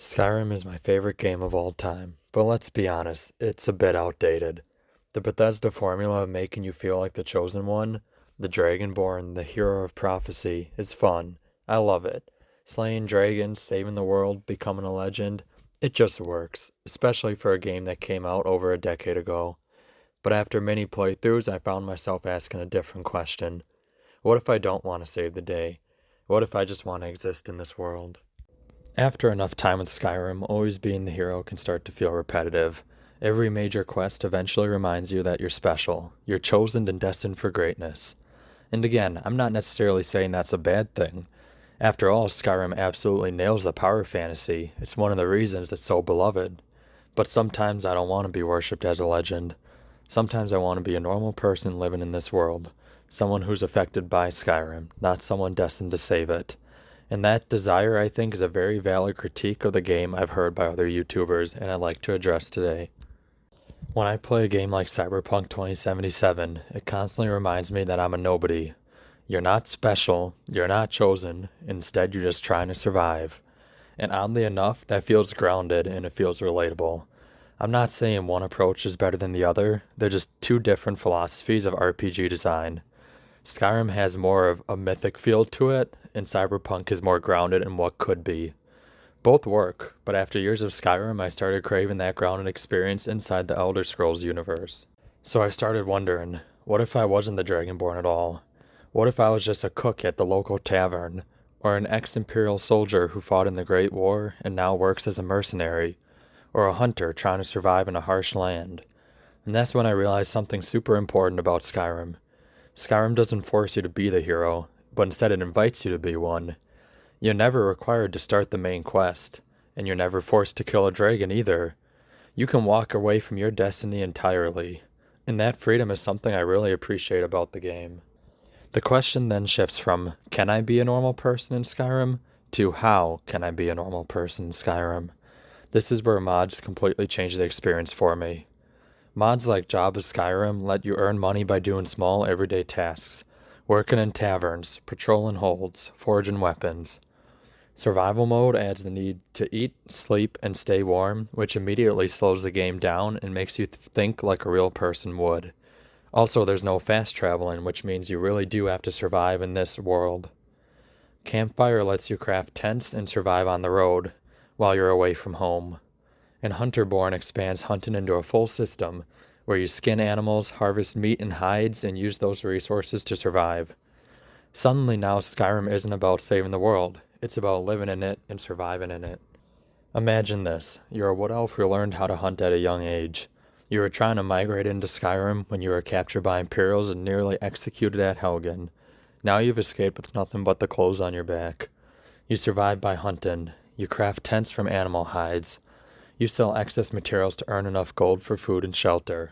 Skyrim is my favorite game of all time, but let's be honest, it's a bit outdated. The Bethesda formula of making you feel like the chosen one, the Dragonborn, the hero of prophecy, is fun. I love it. Slaying dragons, saving the world, becoming a legend, it just works, especially for a game that came out over a decade ago. But after many playthroughs, I found myself asking a different question. What if I don't want to save the day? What if I just want to exist in this world? After enough time with Skyrim, always being the hero can start to feel repetitive. Every major quest eventually reminds you that you're special, you're chosen and destined for greatness. And again, I'm not necessarily saying that's a bad thing. After all, Skyrim absolutely nails the power fantasy. It's one of the reasons it's so beloved. But sometimes I don't want to be worshipped as a legend. Sometimes I want to be a normal person living in this world. Someone who's affected by Skyrim, not someone destined to save it. And that desire, I think, is a very valid critique of the game I've heard by other YouTubers, and I'd like to address today. When I play a game like Cyberpunk 2077, it constantly reminds me that I'm a nobody. You're not special, you're not chosen, instead you're just trying to survive. And oddly enough, that feels grounded and it feels relatable. I'm not saying one approach is better than the other, they're just two different philosophies of RPG design. Skyrim has more of a mythic feel to it, and Cyberpunk is more grounded in what could be. Both work, but after years of Skyrim, I started craving that grounded experience inside the Elder Scrolls universe. So I started wondering, what if I wasn't the Dragonborn at all? What if I was just a cook at the local tavern, or an ex-Imperial soldier who fought in the Great War and now works as a mercenary, or a hunter trying to survive in a harsh land? And that's when I realized something super important about Skyrim. Skyrim doesn't force you to be the hero, but instead it invites you to be one. You're never required to start the main quest, and you're never forced to kill a dragon either. You can walk away from your destiny entirely, and that freedom is something I really appreciate about the game. The question then shifts from, can I be a normal person in Skyrim, to how can I be a normal person in Skyrim? This is where mods completely change the experience for me. Mods like Job of Skyrim let you earn money by doing small everyday tasks, working in taverns, patrolling holds, forging weapons. Survival mode adds the need to eat, sleep, and stay warm, which immediately slows the game down and makes you think like a real person would. Also, there's no fast traveling, which means you really do have to survive in this world. Campfire lets you craft tents and survive on the road while you're away from home. And Hunterborn expands hunting into a full system, where you skin animals, harvest meat and hides, and use those resources to survive. Suddenly now Skyrim isn't about saving the world, it's about living in it and surviving in it. Imagine this, you're a wood elf who learned how to hunt at a young age. You were trying to migrate into Skyrim when you were captured by Imperials and nearly executed at Helgen. Now you've escaped with nothing but the clothes on your back. You survive by hunting, you craft tents from animal hides, you sell excess materials to earn enough gold for food and shelter.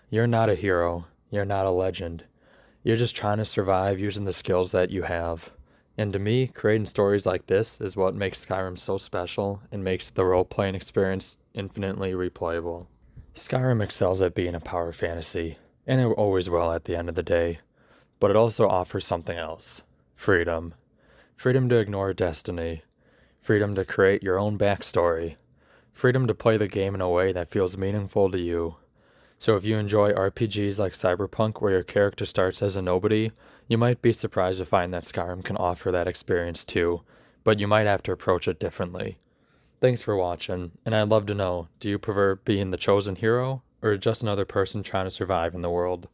You're not a hero. You're not a legend. You're just trying to survive using the skills that you have. And to me, creating stories like this is what makes Skyrim so special and makes the role-playing experience infinitely replayable. Skyrim excels at being a power fantasy, and it always will at the end of the day. But it also offers something else. Freedom. Freedom to ignore destiny. Freedom to create your own backstory. Freedom to play the game in a way that feels meaningful to you. So if you enjoy RPGs like Cyberpunk where your character starts as a nobody, you might be surprised to find that Skyrim can offer that experience too, but you might have to approach it differently. Thanks for watching, and I'd love to know, do you prefer being the chosen hero, or just another person trying to survive in the world?